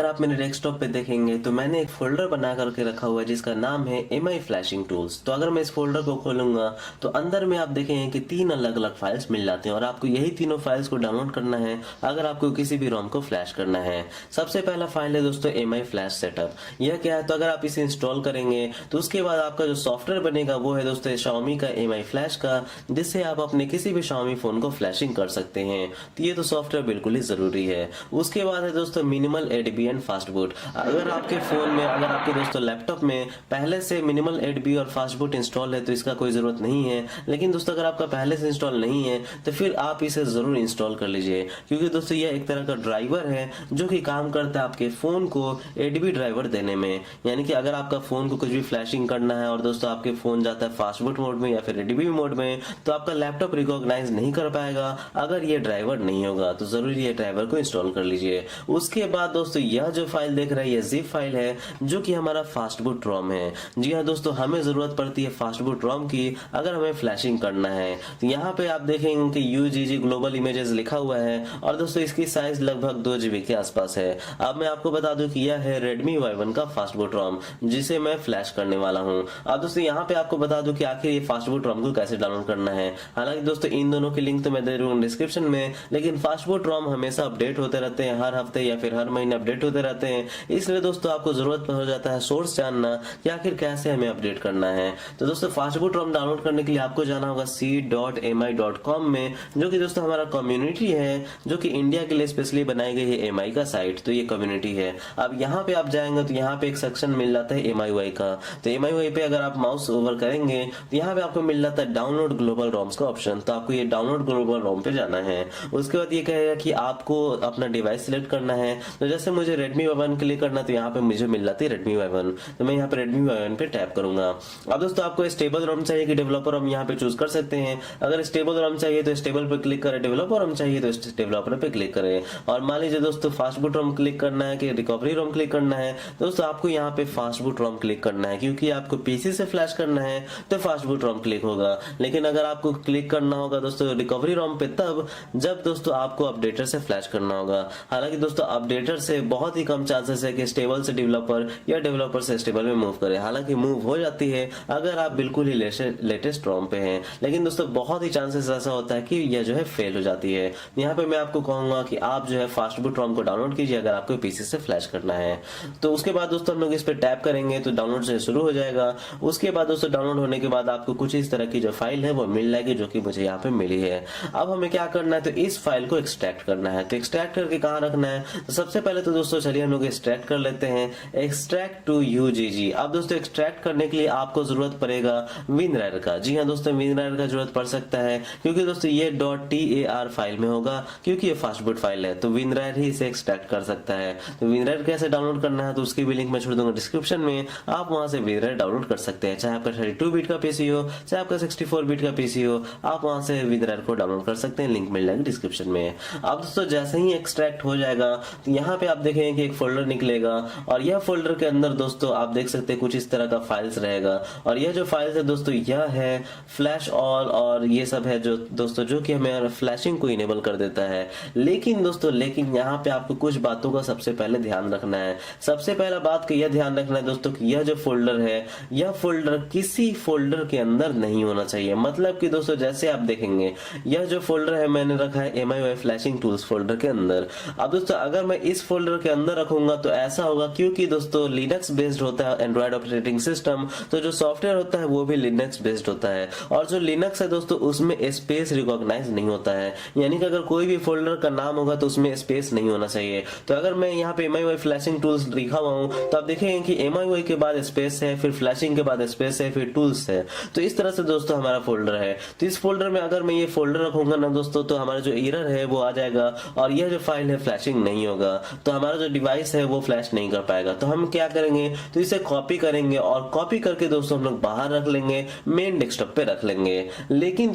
अगर आप मेरे डेस्कटॉप पे देखेंगे तो मैंने एक फोल्डर बना करके रखा हुआ है जिसका नाम है एमआई फ्लैशिंग टूल्स। तो अगर मैं इस फोल्डर को खोलूंगा तो अंदर में आप देखेंगे कि 3 अलग अलग फाइल्स मिल जाते हैं और आपको यही तीनों फाइल्स को डाउनलोड करना है अगर आपको किसी भी रोम को फ्लैश करना है। सबसे पहला फाइल है दोस्तों एमआई फ्लैश सेटअप। यह क्या है, तो अगर आप इसे इंस्टॉल करेंगे तो उसके बाद आपका जो सॉफ्टवेयर बनेगा वो है दोस्तों Xiaomi का एमआई फ्लैश का, जिससे आप अपने किसी भी Xiaomi फोन को फ्लैशिंग कर सकते हैं। तो ये तो सॉफ्टवेयर बिल्कुल ही जरूरी है। उसके बाद है दोस्तों मिनिमल एडबी एंड फास्ट बूट। अगर आपके फोन में, अगर आपके दोस्तों लैपटॉप में पहले से मिनिमल एडबी और फास्ट बूट इंस्टॉल है तो इसका कोई जरूरत नहीं है। लेकिन दोस्तों अगर आपका पहले से इंस्टॉल नहीं है तो फिर आप इसे जरूर इंस्टॉल कर लीजिए, क्योंकि दोस्तों यह एक तरह का ड्राइवर है जो कि काम करता है आपके फोन को एडबी ड्राइवर देने में। यानी कि अगर आपका फोन को कुछ भी फ्लैशिंग करना है और दोस्तों आपके फोन जाता है फास्ट बूट मोड में या फिर एडबी मोड में, तो आपका लैपटॉप रिकॉग्नाइज नहीं कर पाएगा अगर ये ड्राइवर नहीं होगा। तो जरूरी है ड्राइवर को इंस्टॉल कर लीजिए। उसके बाद दोस्तों यह जो फाइल देख रहे हैं ये जिप फाइल है जो कि हमारा फास्ट बूट रोम है। जी हाँ दोस्तों, हमें जरूरत पड़ती है फास्ट बूट रोम की अगर हमें फ्लैशिंग करना है। तो यहाँ पे आप देखेंगे कि यूजीजी ग्लोबल इमेजेस लिखा हुआ है और दोस्तों इसकी साइज लगभग 2 GB के आसपास है। अब मैं आपको बता दूं कि यह है Redmi Y1 का फास्ट बूट रोम जिसे मैं फ्लैश करने वाला हूँ। अब दोस्तों यहाँ पे आपको बता दूं कि आखिर ये फास्ट बूट रोम को कैसे डाउनलोड करना है। हालांकि दोस्तों इन दोनों की लिंक तो मैं दे दूंगा डिस्क्रिप्शन में, लेकिन फास्ट बूट रोम हमेशा अपडेट होते रहते हैं, हर हफ्ते या फिर हर महीने अपडेट होते रहते हैं। इसलिए दोस्तों आपको जरूरत हो जाता है सोर्स जानना कि आखिर कैसे हमें अपडेट करना है। तो दोस्तों फास्ट बूट रोम डाउनलोड करने के लिए आपको जाना होगा c.mi.com में, जो कि दोस्तों हमारा कम्युनिटी है जो कि इंडिया के लिए स्पेशली बनाई गई है एमआई का साइट। तो ये कम्युनिटी है। अब यहाँ पे आप जाएंगे तो यहाँ पे एक सेक्शन मिल जाता है MIUI का। तो MIUI पे अगर आप माउस ओवर करेंगे तो यहाँ पे आपको मिल जाता है डाउनलोड ग्लोबल रोम्स का ऑप्शन। तो आपको ये डाउनलोड ग्लोबल रोम पे जाना है। उसके बाद ये कहेगा कि आपको अपना डिवाइस सिलेक्ट करना है। तो जैसे मुझे Redmi Y1 क्लिक करना, तो यहाँ पे मुझे मिल जाती है Redmi Y1। तो मैं यहाँ पे Redmi Y1 पे टैप करूंगा। अब दोस्तों आपको स्टेबल रोम चाहिए कि डेवलपर रोम, यहाँ पे चूज कर सकते हैं। अगर स्टेबल रोम चाहिए तो स्टेबल पे क्लिक करें, डेवलपर रोम चाहिए तो डेवलपर पे क्लिक करें। और मान लीजिए दोस्तों फास्ट बूट रोम क्लिक करना है कि रिकवरी रोम क्लिक करना है, दोस्तों आपको यहाँ पे फास्ट बूट रोम क्लिक करना है, क्योंकि आपको पीसी से फ्लैश करना है तो फास्ट बूट रोम क्लिक होगा। लेकिन अगर आपको क्लिक करना होगा दोस्तों रिकवरी रोम पे तब जब दोस्तों आपको अपडेटर से फ्लैश करना होगा। हालांकि दोस्तों अपडेटर से बहुत ही कम चांसेस है कि स्टेबल से डेवलपर या डेवलपर से स्टेबल में मूव करे। हालांकि मूव हो जाती है अगर आप बिल्कुल ही लेटेस्ट रोम पे हैं, लेकिन दोस्तों बहुत ही चांसेस ऐसा होता है कि यह जो है फेल हो जाती है। यहाँ पे मैं आपको कहूंगा कि आप जो है फास्ट बूट रोम को डाउनलोड कीजिए अगर आपको पीसी से फ्लैश करना है। तो उसके बाद दोस्तों हम लोग इस पे टैप करेंगे तो डाउनलोड से शुरू हो जाएगा। उसके बाद दोस्तों डाउनलोड होने के बाद आपको कुछ इस तरह की जो फाइल है वो मिल जाएगी, जो कि मुझे यहाँ पे मिली है। अब हमें क्या करना है, तो इस फाइल को एक्सट्रैक्ट करना है। तो एक्सट्रैक्ट करके कहाँ रखना है, तो सबसे पहले तो दोस्तों चलिए हम लोग एक्सट्रैक्ट कर लेते हैं, एक्सट्रैक्ट टू यूजीजी। अब दोस्तों एक्सट्रैक्ट करने के लिए आपको जरूरत पड़ेगा WinRAR का। जी हाँ दोस्तों, WinRAR का जरूरत पड़ सकता है क्योंकि दोस्तों ये .tar फाइल में होगा, क्योंकि ये फास्ट बूट फाइल है। तो WinRAR ही इसे एक्सट्रैक्ट कर सकता है। तो WinRAR कैसे डाउनलोड करना है तो उसकी भी लिंक मैं छोड़ दूंगा डिस्क्रिप्शन में, आप वहां से WinRAR डाउनलोड कर सकते हैं। चाहे आपका 32 बिट का पीसी हो, चाहे आपका 64 बिट का पीसी हो, आप वहां से WinRAR को डाउनलोड कर सकते हैं। लिंक मिल जाएगी डिस्क्रिप्शन में। अब दोस्तों जैसे ही एक्सट्रैक्ट हो जाएगा तो यहाँ पे आप देखेंगे कि एक फोल्डर निकलेगा और यह फोल्डर के अंदर दोस्तों आप देख सकते हैं कुछ इस तरह का फाइल्स रहेगा। और यह जो फाइल्स है दोस्तों यह है फ्लैश ऑल और ये सब है जो दोस्तों जो कि हमें फ्लैशिंग को इनेबल कर देता है। लेकिन दोस्तों यहाँ पे आपको कुछ बातों का सबसे पहले ध्यान रखना है। सबसे पहला बात का यह ध्यान रखना है दोस्तों कि यह जो फोल्डर है यह फोल्डर किसी फोल्डर के अंदर नहीं होना चाहिए। मतलब कि दोस्तों जैसे आप देखेंगे यह जो फोल्डर है मैंने रखा है MIUI फ्लैशिंग टूल्स फोल्डर के अंदर। अब दोस्तों अगर मैं इस फोल्डर के अंदर रखूंगा तो ऐसा होगा, क्योंकि दोस्तों लिनक्स बेस्ड होता है एंड्रॉइड ऑपरेटिंग सिस्टम, तो जो सॉफ्टवेयर होता है वो भी लिनक्स बेस्ड होता है। और जो लिनक्स है दोस्तों उसमें स्पेस रिकॉग्नाइज नहीं होता है, यानी कि अगर कोई भी फोल्डर का नाम होगा तो उसमें स्पेस नहीं होना चाहिए। तो अगर मैं यहाँ पे MIUI फ्लैशिंग टूल्स लिखा हुआ हूँ तो आप देखेंगे कि MIUI के बाद स्पेस है, फिर फ्लैशिंग के बाद स्पेस है, फिर टूल्स है। तो इस तरह से दोस्तों हमारा फोल्डर है। तो इस फोल्डर में अगर मैं ये फोल्डर रखूंगा ना दोस्तों तो हमारा जो एरर है वो आ जाएगा और यह जो फाइल है फ्लैशिंग नहीं होगा, तो हमारा जो डिवाइस है वो फ्लैश नहीं कर पाएगा। तो हम क्या करेंगे, तो इसे कॉपी करेंगे और कॉपी करके दोस्तों हम लोग बाहर रख लेंगे, मेन डेस्कटॉप पे रख लेंगे। लेकिन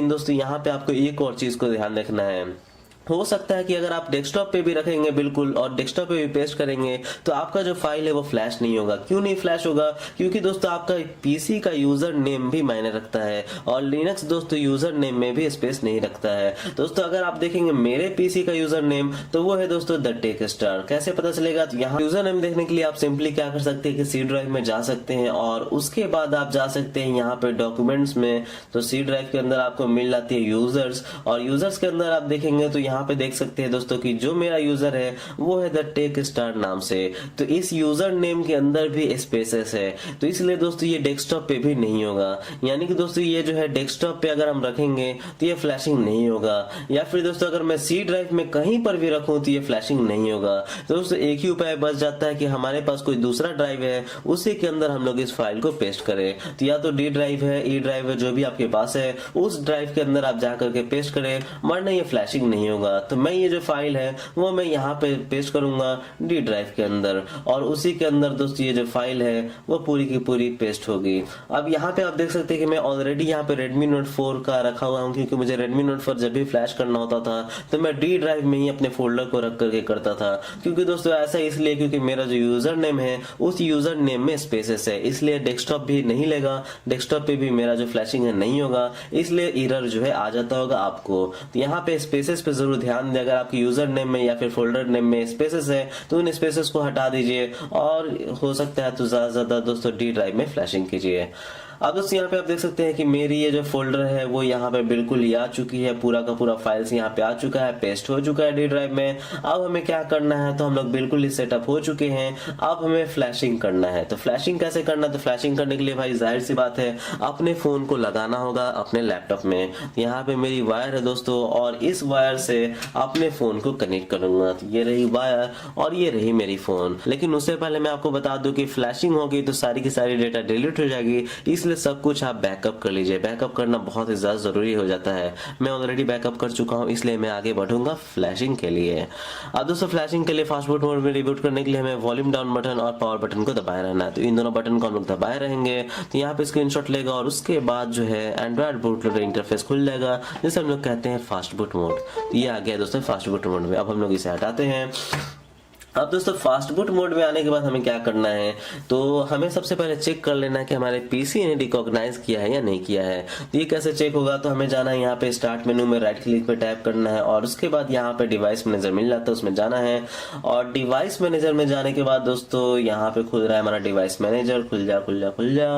दोस्तों यहाँ पे आपको एक और चीज को ध्यान रखना है। हो सकता है कि अगर आप डेस्कटॉप पे भी रखेंगे बिल्कुल और डेस्कटॉप पे भी पेस्ट करेंगे तो आपका जो फाइल है वो फ्लैश नहीं होगा। क्यों नहीं फ्लैश होगा? क्योंकि दोस्तों आपका पीसी का यूजर नेम भी मायने रखता है और लिनक्स दोस्तों यूजर नेम में भी स्पेस नहीं रखता है। दोस्तों अगर आप देखेंगे मेरे पीसी का यूजर नेम तो वो है दोस्तों द टेक स्टार। कैसे पता चलेगा? तो यहाँ यूजर नेम देखने के लिए आप सिंपली क्या कर सकते हैं कि सी ड्राइव में जा सकते हैं और उसके बाद आप जा सकते हैं यहाँ पे डॉक्यूमेंट्स में। तो सी ड्राइव के अंदर आपको मिल जाती है यूजर्स और यूजर्स के अंदर आप देखेंगे तो यहाँ पे देख सकते हैं दोस्तों कि जो मेरा यूजर है वो है द टेक स्टार नाम से। तो इस यूजर नेम के अंदर भी स्पेसेस है तो इसलिए दोस्तों ये डेस्कटॉप पे भी नहीं होगा। यानी कि दोस्तों ये जो है डेस्कटॉप पे अगर हम रखेंगे तो ये फ्लैशिंग नहीं होगा। या फिर दोस्तों अगर मैं सी ड्राइव में कहीं पर भी रखूं तो ये फ्लैशिंग नहीं होगा। तो दोस्तों एक ही उपाय बच जाता है कि हमारे पास कोई दूसरा ड्राइव है उसी के अंदर हम लोग इस फाइल को पेस्ट करें। तो या तो डी ड्राइव है, ई ड्राइव है, जो भी आपके पास है उस ड्राइव के अंदर आप जाकर के पेस्ट करें, वरना ये फ्लैशिंग नहीं होगा। तो मैं ये जो फाइल है वो मैं यहाँ पे पेस्ट करूंगा डी ड्राइव के अंदर और उसी के अंदर दोस्तों ये जो फाइल है वो पूरी की पूरी पेस्ट होगी। अब यहाँ पे आप देख सकते हैं कि मैं ऑलरेडी यहाँ पे Redmi Note 4 का रखा हुआ हूँ क्योंकि मुझे Redmi Note 4 जब भी फ्लैश करना होता था तो मैं डी ड्राइव में ही अपने फोल्डर को रख करके करता था। क्योंकि दोस्तों ऐसा इसलिए क्योंकि मेरा जो यूजर नेम है उस यूजर नेम में स्पेसेस है, इसलिए डेस्कटॉप भी नहीं लेगा, डेस्कटॉप पे भी मेरा जो फ्लैशिंग है नहीं होगा, इसलिए एरर जो है आ जाता होगा आपको। तो यहाँ पे स्पेसेस पे जरूर ध्यान दें। अगर आपके यूजर नेम में या फिर फोल्डर नेम में स्पेसेस है तो उन स्पेसेस को हटा दीजिए और हो सकता है तो ज्यादा दोस्तों डी ड्राइव में फ्लैशिंग कीजिए। अब दोस्तों यहाँ पे आप देख सकते हैं कि मेरी ये जो फोल्डर है वो यहाँ पे बिल्कुल ही आ चुकी है, पूरा का पूरा फाइल्स यहाँ पे आ चुका है, पेस्ट हो चुका है डी ड्राइव में। अब हमें क्या करना है? तो हम लोग बिल्कुल ही सेटअप हो चुके हैं, अब हमें फ्लैशिंग करना है। तो फ्लैशिंग कैसे करना है? तो फ्लैशिंग करने के लिए भाई जाहिर सी बात है अपने फोन को लगाना होगा अपने लैपटॉप में। यहाँ पे मेरी वायर है दोस्तों और इस वायर से अपने फोन को कनेक्ट करूंगा। तो ये रही वायर और ये रही मेरी फोन। लेकिन उससे पहले मैं आपको बता दूं कि फ्लैशिंग होगी तो सारी की सारी डेटा डिलीट हो जाएगी, इसलिए सब कुछ आप बैकअप कर लीजिए। बैकअप करना बहुत ही ज्यादा जरूरी हो जाता है। मैं ऑलरेडी बैकअप कर चुका हूं इसलिए मैं आगे बढ़ूंगा फ्लैशिंग के लिए। अब दोस्तों फ्लैशिंग के लिए फास्ट बूट मोड में रिबूट करने के लिए हमें वॉल्यूम डाउन बटन और पावर बटन को दबाए रहना है। तो इन दोनों बटन को हम लोग दबाए रहेंगे तो यहाँ पे स्क्रीनशॉट लेगा और उसके बाद जो है एंड्रॉइड बूट लोडर इंटरफेस खुल जाएगा जिसे हम लोग कहते हैं फास्ट बूट मोड। तो ये आ गया दोस्तों फास्ट बूट मोड में। अब हम लोग इसे हटाते हैं। अब दोस्तों फास्ट बूट मोड में आने के बाद हमें क्या करना है? तो हमें सबसे पहले चेक कर लेना है कि हमारे पीसी ने रिकॉग्नाइज किया है या नहीं किया है। तो ये कैसे चेक होगा? तो हमें जाना है यहाँ पे स्टार्ट मेनू में, राइट क्लिक पे टैप करना है और उसके बाद यहाँ पे डिवाइस मैनेजर मिल जाता है, उसमें जाना है। और डिवाइस मैनेजर में जाने के बाद दोस्तों यहाँ पे खुल रहा है हमारा डिवाइस मैनेजर। खुल जा खुल जा खुल जा।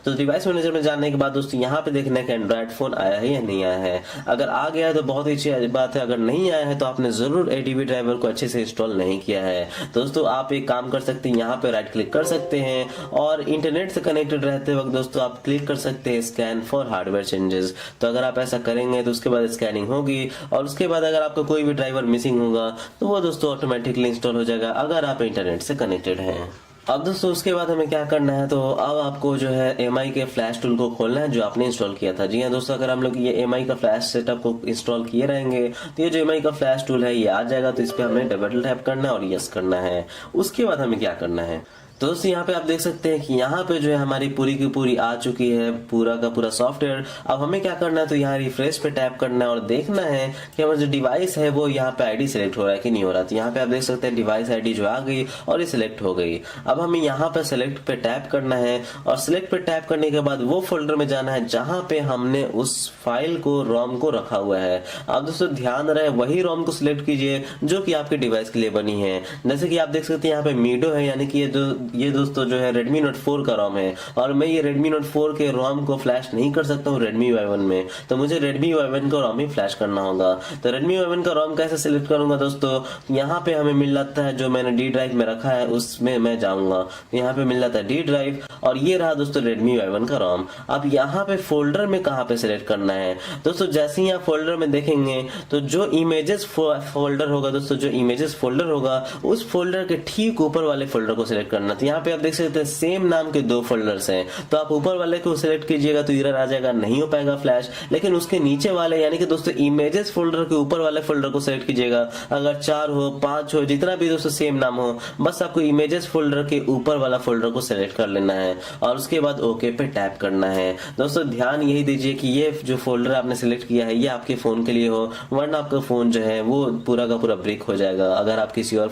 तो डिवाइस मैनेजर में जाने के बाद दोस्तों यहाँ पे देखना है कि एंड्रॉइड फोन आया है या नहीं आया है। अगर आ गया है तो बहुत ही अच्छी बात है, अगर नहीं आया है तो आपने जरूर एडीबी ड्राइवर को अच्छे से इंस्टॉल नहीं किया है। दोस्तों आप एक काम कर सकते हैं, यहाँ पे राइट क्लिक कर सकते हैं और इंटरनेट से कनेक्टेड रहते वक्त दोस्तों आप क्लिक कर सकते हैं स्कैन फॉर हार्डवेयर चेंजेस। तो अगर आप ऐसा करेंगे तो उसके बाद स्कैनिंग होगी और उसके बाद अगर आपका कोई भी ड्राइवर मिसिंग होगा तो वो दोस्तों ऑटोमेटिकली इंस्टॉल हो जाएगा अगर आप इंटरनेट से कनेक्टेड हैं। अब दोस्तों उसके बाद हमें क्या करना है? तो अब आपको जो है एमआई के फ्लैश टूल को खोलना है जो आपने इंस्टॉल किया था। जी हाँ दोस्तों, अगर हम लोग ये एमआई का फ्लैश सेटअप को इंस्टॉल किए रहेंगे तो ये जो एमआई का फ्लैश टूल है ये आ जाएगा। तो इस पे हमें डबल टैप करना है और यस करना है। उसके बाद हमें क्या करना है? तो दोस्तों यहाँ पे आप देख सकते हैं कि यहाँ पे जो है हमारी पूरी की पूरी आ चुकी है पूरा का पूरा सॉफ्टवेयर। अब हमें क्या करना है? तो यहाँ रिफ्रेश पे टैप करना है और देखना है कि हमारा जो डिवाइस है वो यहाँ पे आईडी सिलेक्ट हो रहा है कि नहीं हो रहा। तो यहाँ पे आप देख सकते हैं डिवाइस आईडी जो आ गई और ये सिलेक्ट हो गई। अब हमें यहाँ पे सिलेक्ट पे टैप करना है और सिलेक्ट पे टैप करने के बाद वो फोल्डर में जाना है जहाँ पे हमने उस फाइल को रोम को रखा हुआ है। अब दोस्तों ध्यान रहे वही रोम को सिलेक्ट कीजिए जो कि आपके डिवाइस के लिए बनी है। जैसे कि आप देख सकते हैं यहाँ पे मीडो है, यानी कि ये दोस्तों जो है Redmi Note 4 का रोम है और मैं ये Redmi Note 4 के रोम को फ्लैश नहीं कर सकता हूँ Redmi Y1 में। तो मुझे Redmi Y1 का रोम ही फ्लैश करना होगा। तो Redmi Y1 का रोम कैसे सिलेक्ट करूंगा दोस्तों? यहाँ पे हमें मिल जाता है जो मैंने डी ड्राइव में रखा है उसमें मैं जाऊंगा। यहाँ पे मिल जाता है डी ड्राइव और ये रहा दोस्तों Redmi Y1 का रोम। अब यहाँ पे फोल्डर में कहाँ पे सिलेक्ट करना है दोस्तों? जैसे ही आप फोल्डर में देखेंगे तो जो इमेजेस फोल्डर होगा दोस्तों, जो इमेजेस फोल्डर होगा उस फोल्डर के ठीक ऊपर वाले फोल्डर को सिलेक्ट करना। तो यहाँ पे आप देख सकते हैं सेम नाम के 2 फोल्डर्स हैं, तो आप ऊपर वाले को सिलेक्ट कीजिएगा तो एरर आ जाएगा, नहीं हो पाएगा फ्लैश। लेकिन उसके नीचे वाले यानी कि दोस्तों इमेजेस फोल्डर के ऊपर वाले फोल्डर को सिलेक्ट कीजिएगा। अगर 4 हो 5 हो जितना भी दोस्तों सेम नाम हो, बस आपको इमेजेस फोल्डर के ऊपर वाला फोल्डर को सिलेक्ट कर लेना है और उसके बाद ओके पे टैप करना है। दोस्तों ध्यान यही दीजिए कि ये जो फोल्डर आपने सिलेक्ट किया है ये आपके फोन के लिए हो, वरना आपका फोन जो है वो पूरा का पूरा ब्रेक हो जाएगा अगर आप किसी और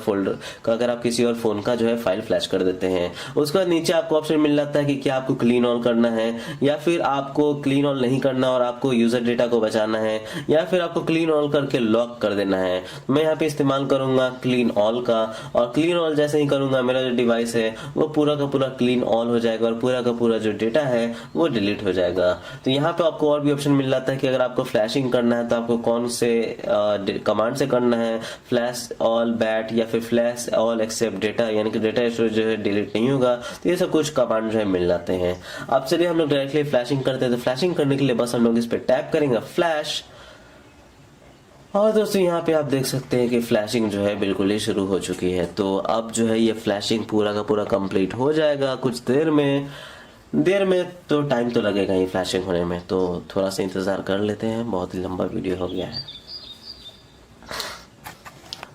फोन का जो है फाइल फ्लैश कर देते हैं। उसके बाद नीचे आपको ऑप्शन मिल जाता है कि क्या आपको क्लीन ऑल करना है या फिर आपको क्लीन ऑल नहीं करना और आपको यूजर डेटा को बचाना है, या फिर आपको क्लीन ऑल करके लॉक कर देना है। मैं यहाँ पे इस्तेमाल करूंगा क्लीन ऑल का, और क्लीन ऑल जैसे ही करूंगा मेरा जो डिवाइस है वो पूरा का पूरा क्लीन ऑल हो जाएगा और पूरा का पूरा जो डेटा है वो डिलीट हो जाएगा। तो यहाँ पे आपको और भी ऑप्शन मिल जाता है कि अगर आपको फ्लैशिंग करना है तो आपको कौन से कमांड से करना है, फ्लैश ऑल बैट या फिर फ्लैश ऑल एक्सेप्ट डेटा, यानी कि डेटा स्टोरेज जो है डिलीट नहीं होगा। तो ये सब कुछ कमांड जो है मिल जाते हैं। अब चलिए हम लोग डायरेक्टली फ्लैशिंग करते हैं। तो फ्लैशिंग करने के लिए बस हम लोग इस पे टैप करेंगे फ्लैश, और दोस्तों यहाँ पे आप देख सकते हैं कि फ्लैशिंग जो है बिल्कुल ही शुरू हो चुकी है। तो अब जो है ये फ्लैशिंग पूरा का पूरा कंप्लीट हो जाएगा कुछ देर में तो टाइम तो लगेगा ही फ्लैशिंग होने में, तो थोड़ा सा इंतज़ार कर लेते हैं। बहुत ही लंबा वीडियो हो गया है।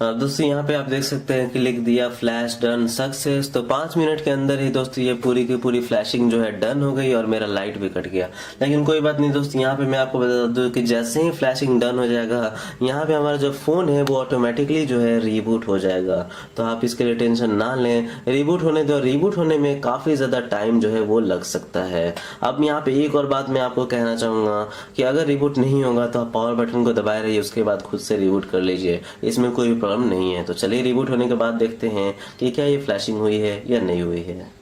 दोस्तों यहाँ पे आप देख सकते हैं कि लिख दिया फ्लैश डन सक्सेस। तो 5 मिनट के अंदर ही दोस्तों ये पूरी की पूरी फ्लैशिंग जो है डन हो गई और मेरा लाइट भी कट गया। लेकिन कोई बात नहीं दोस्तों, यहाँ पे मैं आपको बता दूं कि जैसे ही फ्लैशिंग डन हो जाएगा यहाँ पे हमारा जो फोन है वो ऑटोमेटिकली जो है रीबूट हो जाएगा। तो आप इसके लिए टेंशन ना लें, रीबूट होने दो। रीबूट होने में काफी ज्यादा टाइम जो है वो लग सकता है। अब यहाँ पे एक और बात मैं आपको कहना चाहूंगा कि अगर रिबूट नहीं होगा तो आप पावर बटन को दबाए रहिए, उसके बाद खुद से रिबूट कर लीजिए, इसमें कोई प्रॉब्लम नहीं है। तो चलिए रिबूट होने के बाद देखते हैं कि क्या ये फ्लैशिंग हुई है या नहीं हुई है।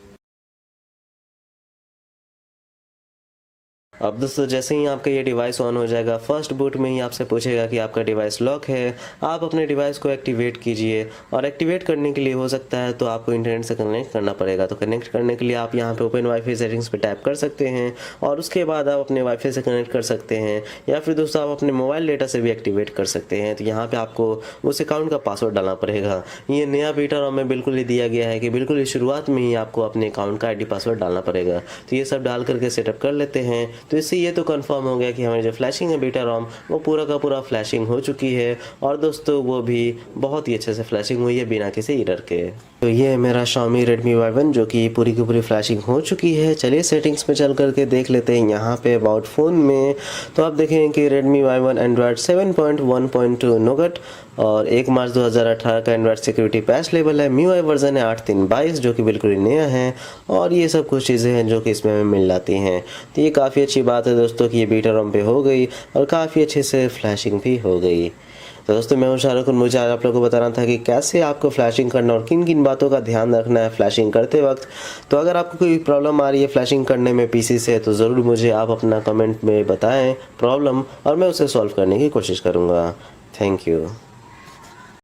अब दोस्तों जैसे ही आपका ये डिवाइस ऑन हो जाएगा, फर्स्ट बूट में ही आपसे पूछेगा कि आपका डिवाइस लॉक है। आप अपने डिवाइस को एक्टिवेट कीजिए, और एक्टिवेट करने के लिए हो सकता है तो आपको इंटरनेट से कनेक्ट करना पड़ेगा। तो कनेक्ट करने के लिए आप यहाँ पे ओपन वाईफाई सेटिंग्स पे टैप कर सकते हैं और उसके बाद आप अपने वाईफाई से कनेक्ट कर सकते हैं, या फिर दोस्तों आप अपने मोबाइल डेटा से भी एक्टिवेट कर सकते हैं। तो यहाँ पर आपको उस अकाउंट का पासवर्ड डालना पड़ेगा। ये नया बीटा रोम में बिल्कुल ही दिया गया है कि बिल्कुल ही शुरुआत में ही आपको अपने अकाउंट का ID पासवर्ड डालना पड़ेगा। तो ये सब डाल करके सेटअप कर लेते हैं। तो इससे ये तो कंफर्म हो गया कि हमारी जो फ्लैशिंग है बीटा रोम वो पूरा का पूरा फ्लैशिंग हो चुकी है, और दोस्तों वो भी बहुत ही अच्छे से फ्लैशिंग हुई है बिना किसी एरर के। तो ये है मेरा Xiaomi Redmi Y1 जो कि पूरी की पूरी फ्लैशिंग हो चुकी है। चलिए सेटिंग्स में चल करके देख लेते हैं। यहाँ पे अबाउट फ़ोन में तो आप देखें कि Redmi Y1 Android 7.1.2 नोगट और 1 मार्च 2018 का एंड्रॉयड सिक्योरिटी पैच लेवल है। MIUI वर्जन है 8.3.22 जो कि बिल्कुल ही नया है, और ये सब कुछ चीज़ें हैं जो कि इसमें हमें मिल जाती हैं। तो ये काफ़ी अच्छी बात है दोस्तों कि ये बीटा रोम पे हो गई और काफ़ी अच्छे से फ्लैशिंग भी हो गई। तो दोस्तों मैं हूं शाहरुख, मुझे आज आप लोगों को बताना था कि कैसे आपको फ्लैशिंग करना और किन किन बातों का ध्यान रखना है फ्लैशिंग करते वक्त। तो अगर आपको कोई प्रॉब्लम आ रही है फ्लैशिंग करने में PC से, तो ज़रूर मुझे आप अपना कमेंट में बताएं प्रॉब्लम, और मैं उसे सॉल्व करने की कोशिश करूँगा। Thank you.